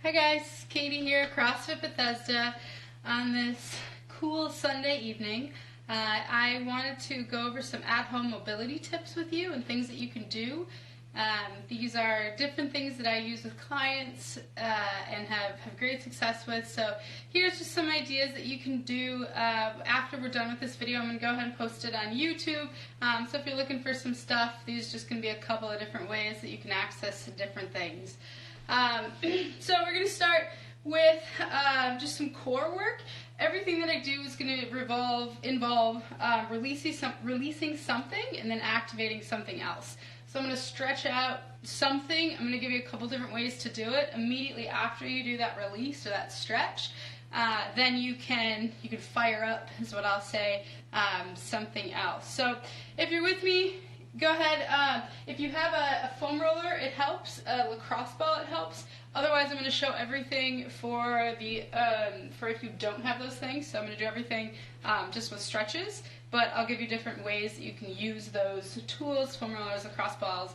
Hi guys, Katie here, CrossFit Bethesda. On this cool Sunday evening, I wanted to go over some at-home mobility tips with you and things that you can do. These are different things that I use with clients and have great success with. So here's just some ideas that you can do after we're done with this video. I'm going to go ahead and post it on YouTube. So if you're looking for some stuff, these are just going to be a couple of different ways that you can access different things. So we're going to start with just some core work. Everything that I do is going to involve releasing something and then activating something else. So I'm going to stretch out something. I'm going to give you a couple different ways to do it. Immediately after you do that release or that stretch, then you can fire up, is what I'll say, something else. So if you're with me, go ahead. If you have a foam roller, it helps. A lacrosse ball, it helps. Otherwise, I'm going to show everything for if you don't have those things. So I'm going to do everything just with stretches, but I'll give you different ways that you can use those tools, foam rollers, lacrosse balls,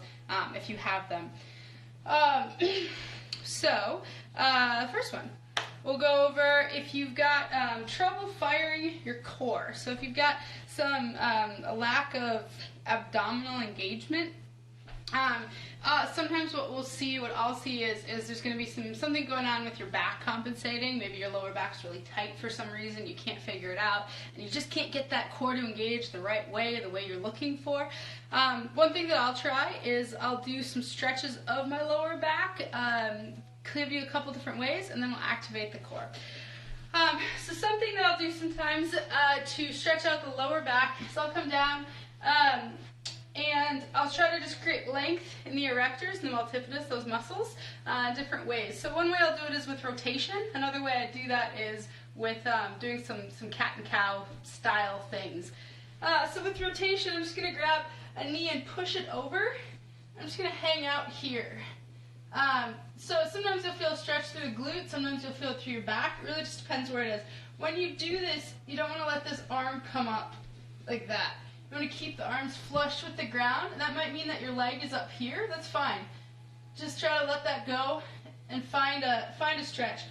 if you have them. First one. We'll go over if you've got trouble firing your core. So if you've got a lack of abdominal engagement, sometimes what I'll see is there's going to be something going on with your back compensating. Maybe your lower back's really tight for some reason, you can't figure it out, and you just can't get that core to engage the right way, the way you're looking for. One thing that I'll try is I'll do some stretches of my lower back, give you a couple different ways, and then we'll activate the core. So something that I'll do sometimes to stretch out the lower back is I'll come down and I'll try to just create length in the erectors and the multifidus, those muscles, different ways. So one way I'll do it is with rotation. Another way I do that is with doing some cat and cow style things. So with rotation, I'm just going to grab a knee and push it over. I'm just going to hang out here. So sometimes you'll feel a stretch through the glute, sometimes you'll feel it through your back. It really just depends where it is. When you do this, you don't want to let this arm come up like that. You want to keep the arms flush with the ground. That might mean that your leg is up here. That's fine. Just try to let that go and find a stretch.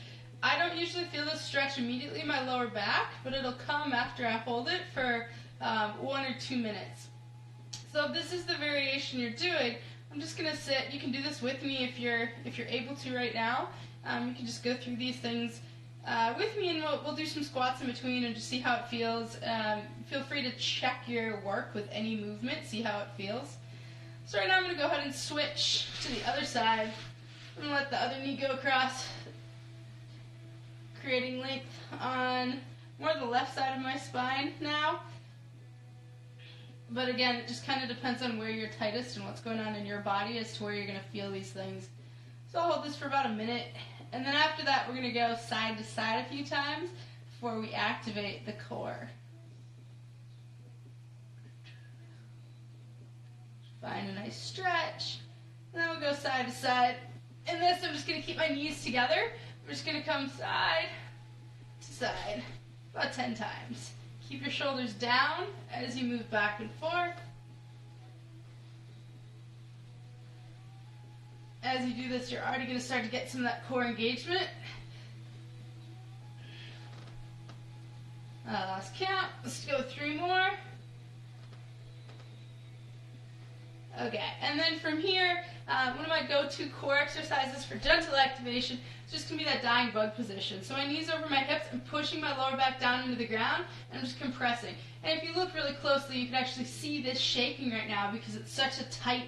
I don't usually feel this stretch immediately in my lower back, but it'll come after I hold it for 1 or 2 minutes. So if this is the variation you're doing, I'm just going to sit. You can do this with me if you're able to right now. You can just go through these things with me, and we'll do some squats in between and just see how it feels. Feel free to check your work with any movement, see how it feels. So right now I'm going to go ahead and switch to the other side. I'm going to let the other knee go across, creating length on more the left side of my spine now. But again, it just kind of depends on where you're tightest and what's going on in your body as to where you're going to feel these things. So I'll hold this for about a minute, and then after that we're going to go side to side a few times before we activate the core. Find a nice stretch, and then we'll go side to side. In this, I'm just going to keep my knees together. We're just going to come side to side about 10 times. Keep your shoulders down as you move back and forth. As you do this, you're already going to start to get some of that core engagement. Last count. Let's go 3 more. Okay, and then from here, one of my go-to core exercises for gentle activation is just going to be that dying bug position. So my knees over my hips, I'm pushing my lower back down into the ground, and I'm just compressing. And if you look really closely, you can actually see this shaking right now because it's such a tight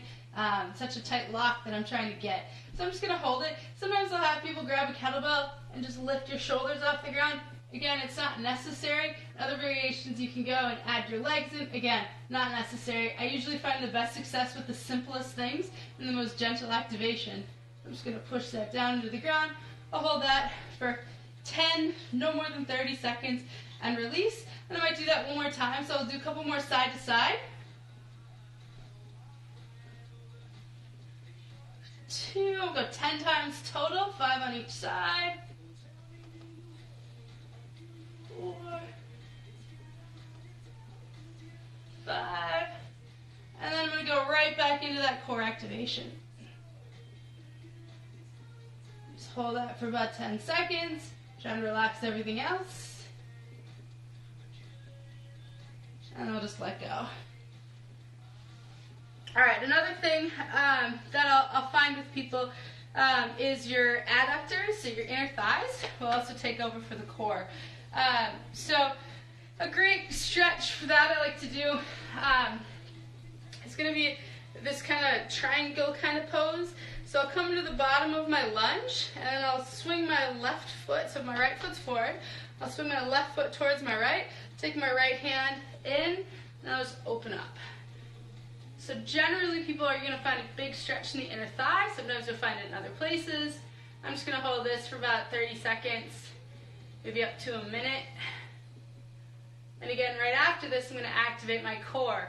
lock that I'm trying to get. So I'm just going to hold it. Sometimes I'll have people grab a kettlebell and just lift your shoulders off the ground. Again, it's not necessary. Other variations, you can go and add your legs in. Again, not necessary. I usually find the best success with the simplest things and the most gentle activation. I'm just going to push that down into the ground. I'll hold that for 10, no more than 30 seconds, and release. And I might do that one more time, so I'll do a couple more side to side. 2, I'll go 10 times total, 5 on each side. 4, 5, and then I'm going to go right back into that core activation. Just Just hold that for about 10 seconds. Trying to relax everything else. And I'll just let go. Alright, another thing that I'll find with people is your adductors, so your inner thighs, will also take over for the core. So a great stretch for that I like to do is going to be this kind of triangle kind of pose. So I'll come to the bottom of my lunge, and then I'll swing my left foot, so my right foot's forward. I'll swing my left foot towards my right, take my right hand in, and I'll just open up. So generally people are going to find a big stretch in the inner thigh. Sometimes you'll find it in other places. I'm just going to hold this for about 30 seconds, maybe up to a minute. And again, right after this, I'm going to activate my core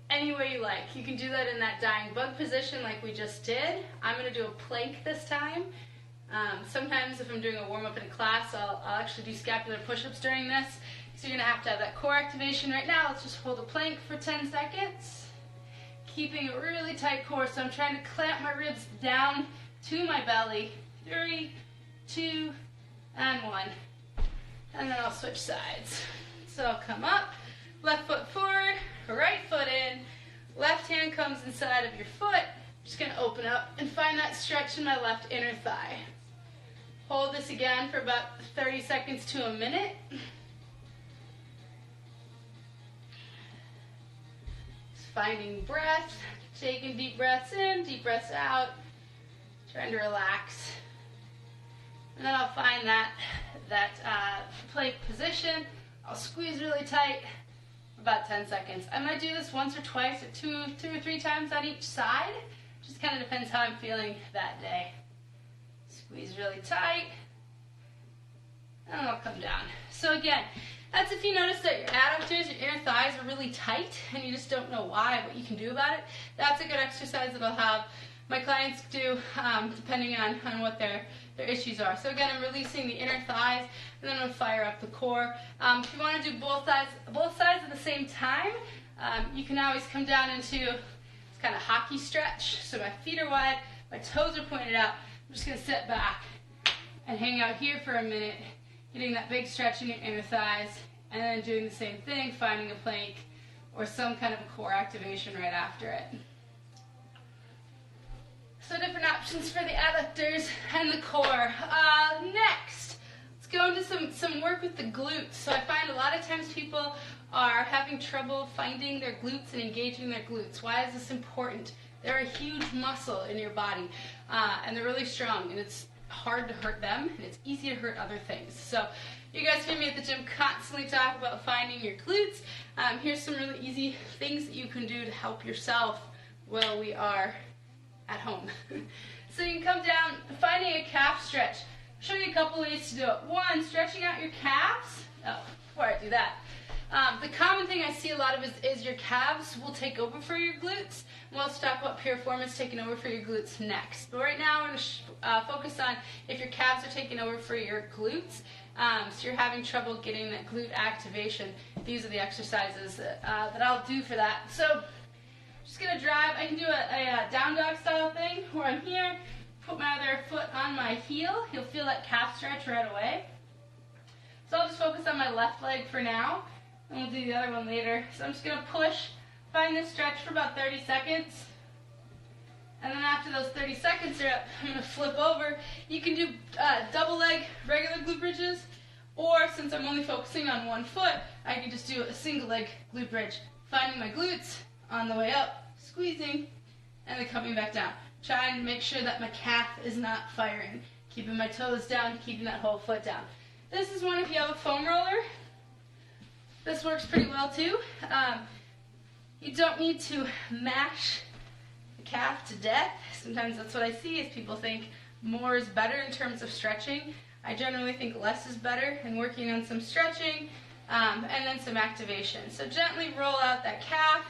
any way you like. You can do that in that dying bug position like we just did. I'm going to do a plank this time. Sometimes if I'm doing a warm-up in a class, I'll actually do scapular push-ups during this. So you're going to have that core activation. Right now, let's just hold a plank for 10 seconds. Keeping a really tight core, so I'm trying to clamp my ribs down to my belly. 3, 2, and 1. And then I'll switch sides. So I'll come up, left foot forward, right foot in, left hand comes inside of your foot. Just going to open up and find that stretch in my left inner thigh. Hold this again for about 30 seconds to a minute. Finding breath, taking deep breaths in, deep breaths out, trying to relax. And then I'll find that plank position. I'll squeeze really tight for about 10 seconds. I might do this once or twice or 2 or 3 times on each side. Just kind of depends how I'm feeling that day. Squeeze really tight, and I'll come down. So again, that's if you notice that your adductors, your inner thighs are really tight and you just don't know why, what you can do about it. That's a good exercise that I'll have my clients do depending on what their issues are. So again, I'm releasing the inner thighs and then I'm going to fire up the core. If you want to do both sides at the same time, you can always come down into this kind of hockey stretch. So my feet are wide, my toes are pointed out. I'm just going to sit back and hang out here for a minute, getting that big stretch in your inner thighs, and then doing the same thing, finding a plank or some kind of a core activation right after it. So different options for the adductors and the core. Next, let's go into some work with the glutes. So I find a lot of times people are having trouble finding their glutes and engaging their glutes. Why is this important? They're a huge muscle in your body, and they're really strong, and it's hard to hurt them, and it's easy to hurt other things. So you guys hear me at the gym constantly talk about finding your glutes. Here's some really easy things that you can do to help yourself while we are at home. So you can come down, finding a calf stretch. I'll show you a couple ways to do it. One, stretching out your calves. Oh, before I do that, the common thing I see a lot of is your calves will take over for your glutes. We'll also talk about piriformis taking over for your glutes next. But right now, we're going to focus on if your calves are taking over for your glutes. So you're having trouble getting that glute activation. These are the exercises that I'll do for that. So I'm just going to drive. I can do a down dog style thing where I'm here, put my other foot on my heel. You'll feel that calf stretch right away. So I'll just focus on my left leg for now, and we'll do the other one later. So I'm just going to push. Find this stretch for about 30 seconds. And then after those 30 seconds are up, I'm going to flip over. You can do double leg, regular glute bridges, or since I'm only focusing on one foot, I can just do a single leg glute bridge. Finding my glutes on the way up, squeezing, and then coming back down. Trying to make sure that my calf is not firing. Keeping my toes down, keeping that whole foot down. This is one if you have a foam roller. This works pretty well too. You don't need to mash the calf to death. Sometimes that's what I see is people think more is better in terms of stretching. I generally think less is better in working on some stretching and then some activation. So gently roll out that calf.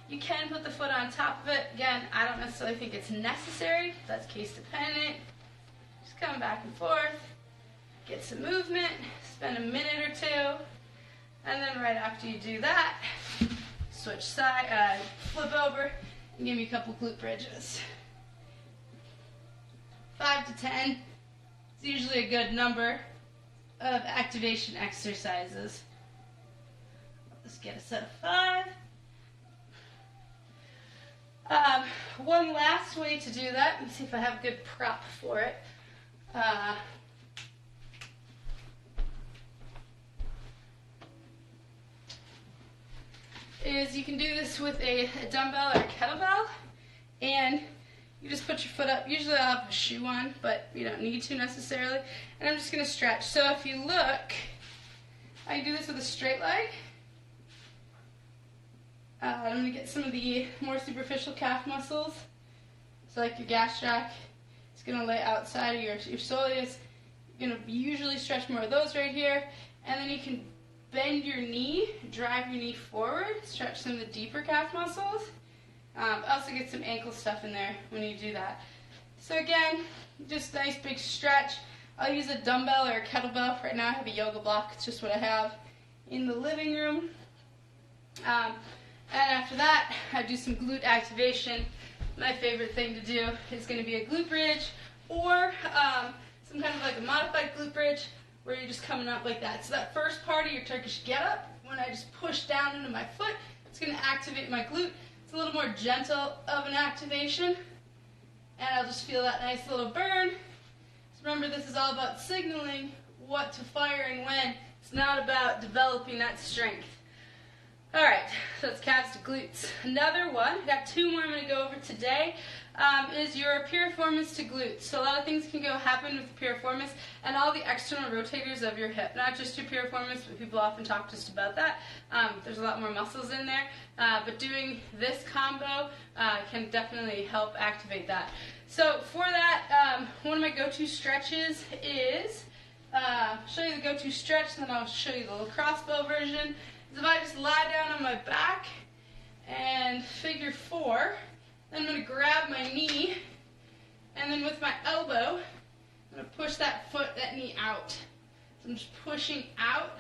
You can put the foot on top of it. Again, I don't necessarily think it's necessary. That's case dependent. Just come back and forth. Get some movement. Spend a minute or two. And then right after you do that, switch side, flip over, and give me a couple glute bridges. 5 to 10 It's usually a good number of activation exercises. Let's get a set of 5. One last way to do that, let me see if I have a good prop for it. Is you can do this with a dumbbell or a kettlebell, and you just put your foot up. Usually I'll have a shoe on, but you don't need to necessarily. And I'm just going to stretch. So if you look, I do this with a straight leg. I'm going to get some of the more superficial calf muscles. So like your gastroc, it's going to lay outside of your soleus. You're going to usually stretch more of those right here. And then you can bend your knee, drive your knee forward, stretch some of the deeper calf muscles. Also get some ankle stuff in there when you do that. So again, just a nice big stretch. I'll use a dumbbell or a kettlebell. Right now I have a yoga block. It's just what I have in the living room. And after that, I do some glute activation. My favorite thing to do is going to be a glute bridge or some kind of like a modified glute bridge where you're just coming up like that. So that first part of your Turkish get-up, when I just push down into my foot, it's going to activate my glute. It's a little more gentle of an activation, and I'll just feel that nice little burn. So remember, this is all about signaling what to fire and when. It's not about developing that strength. All right, so it's calves to glutes. Another one, I've got 2 more I'm going to go over today, is your piriformis to glutes. So a lot of things can happen with the piriformis and all the external rotators of your hip. Not just your piriformis, but people often talk just about that. There's a lot more muscles in there, but doing this combo can definitely help activate that. So for that, one of my go-to stretches is, show you the go-to stretch, and then I'll show you the lacrosse ball version. If I just lie down on my back and figure 4, then I'm going to grab my knee, and then with my elbow, I'm going to push that knee out. So I'm just pushing out.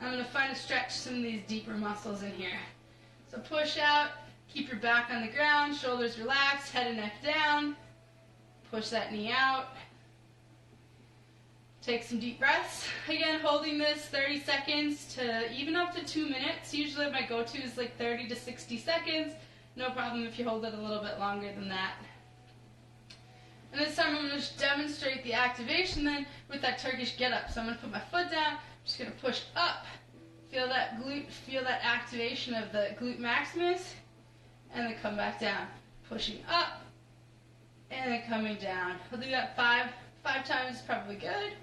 I'm going to find a stretch some of these deeper muscles in here. So push out, keep your back on the ground, shoulders relaxed, head and neck down. Push that knee out. Take some deep breaths. Again, holding this 30 seconds to even up to 2 minutes. Usually my go-to is like 30 to 60 seconds. No problem if you hold it a little bit longer than that. And this time I'm going to just demonstrate the activation then with that Turkish get-up. So I'm going to put my foot down. I'm just going to push up. Feel that glute, feel that activation of the glute maximus. And then come back down. Pushing up. And then coming down. I'll do that 5 times is probably good.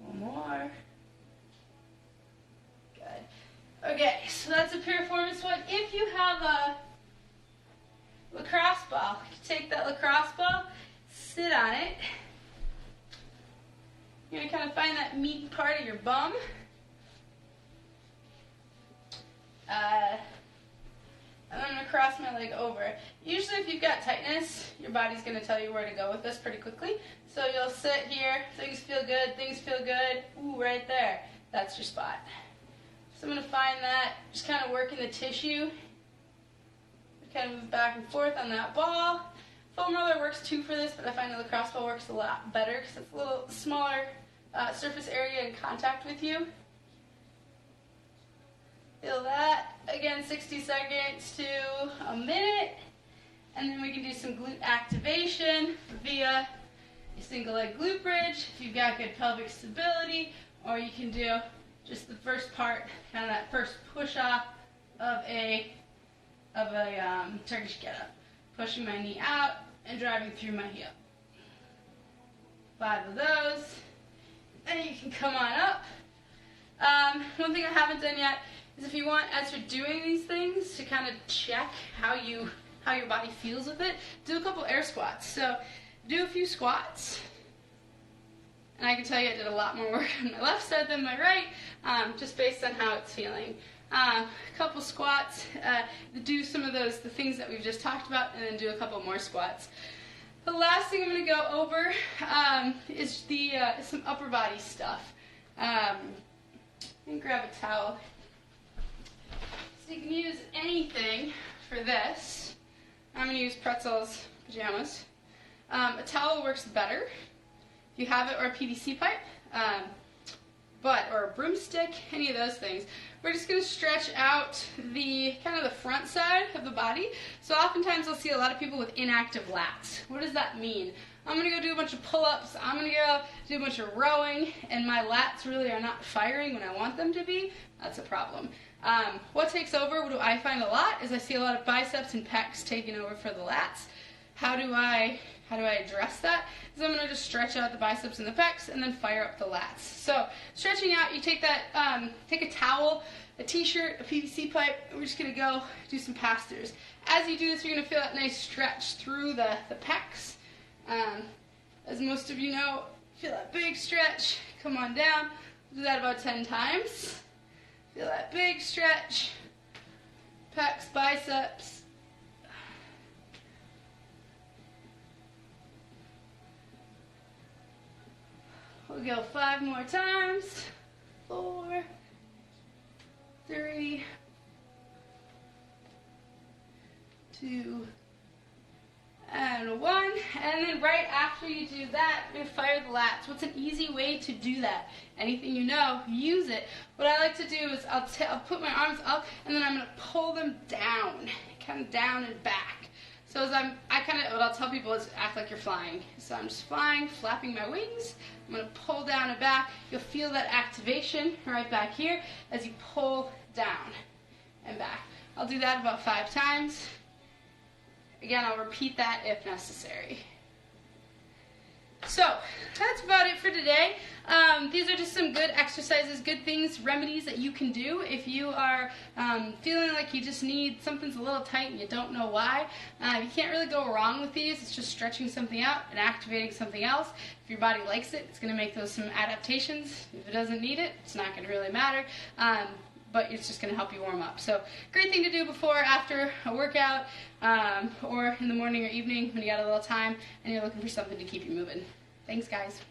One more. Good. Okay, so that's a piriformis one. If you have a lacrosse ball, you take that lacrosse ball, sit on it. You're going to kind of find that meaty part of your bum. And I'm going to cross my leg over. Usually if you've got tightness, your body's going to tell you where to go with this pretty quickly. So you'll sit here, things feel good, ooh, right there. That's your spot. So I'm going to find that, just kind of working the tissue. Kind of move back and forth on that ball. Foam roller works too for this, but I find the lacrosse ball works a lot better because it's a little smaller surface area in contact with you. Feel that. Again, 60 seconds to a minute. And then we can do some glute activation via a single leg glute bridge if you've got good pelvic stability, or you can do just the first part, kind of that first push off of a Turkish get-up. Pushing my knee out and driving through my heel. 5 of those. And you can come on up. One thing I haven't done yet is if you want, as you're doing these things, to kind of check how your body feels with it, do a couple air squats. So do a few squats. And I can tell you I did a lot more work on my left side than my right, just based on how it's feeling. A couple squats, do some of the things that we've just talked about, and then do a couple more squats. The last thing I'm going to go over is some upper body stuff. And grab a towel. So you can use anything for this. I'm going to use Pretzel's pajamas. A towel works better if you have it, or a PVC pipe, or a broomstick, any of those things. We're just going to stretch out the kind of the front side of the body. So oftentimes I'll see a lot of people with inactive lats. What does that mean? I'm going to go do a bunch of pull-ups, I'm going to go do a bunch of rowing, and my lats really are not firing when I want them to be. That's a problem. What takes over, what do I find a lot, is I see a lot of biceps and pecs taking over for the lats. How do I address that? Is I'm going to just stretch out the biceps and the pecs and then fire up the lats. So stretching out, you take that, take a towel, a t-shirt, a PVC pipe, and we're just going to go do some pass-throughs. As you do this, you're going to feel that nice stretch through the pecs. As most of you know, feel that big stretch, come on down. Do that about 10 times. Feel that big stretch, pecs, biceps. We'll go 5 more times. 4, 3, 2, and 1. And then right after you do that, we fire the lats. What's an easy way to do that? Anything you know, use it. What I like to do is I'll put my arms up, and then I'm going to pull them down, kind of down and back. So as what I'll tell people is act like you're flying. So I'm just flying, flapping my wings. I'm going to pull down and back. You'll feel that activation right back here as you pull down and back. I'll do that about 5 times. Again, I'll repeat that if necessary. So that's about it for today. These are just some good exercises, good things, remedies that you can do if you are feeling like you just need something's a little tight and you don't know why. You can't really go wrong with these. It's just stretching something out and activating something else. If your body likes it, it's going to make those some adaptations. If it doesn't need it, it's not going to really matter. But it's just going to help you warm up. So great thing to do before or after a workout, or in the morning or evening when you got a little time and you're looking for something to keep you moving. Thanks, guys.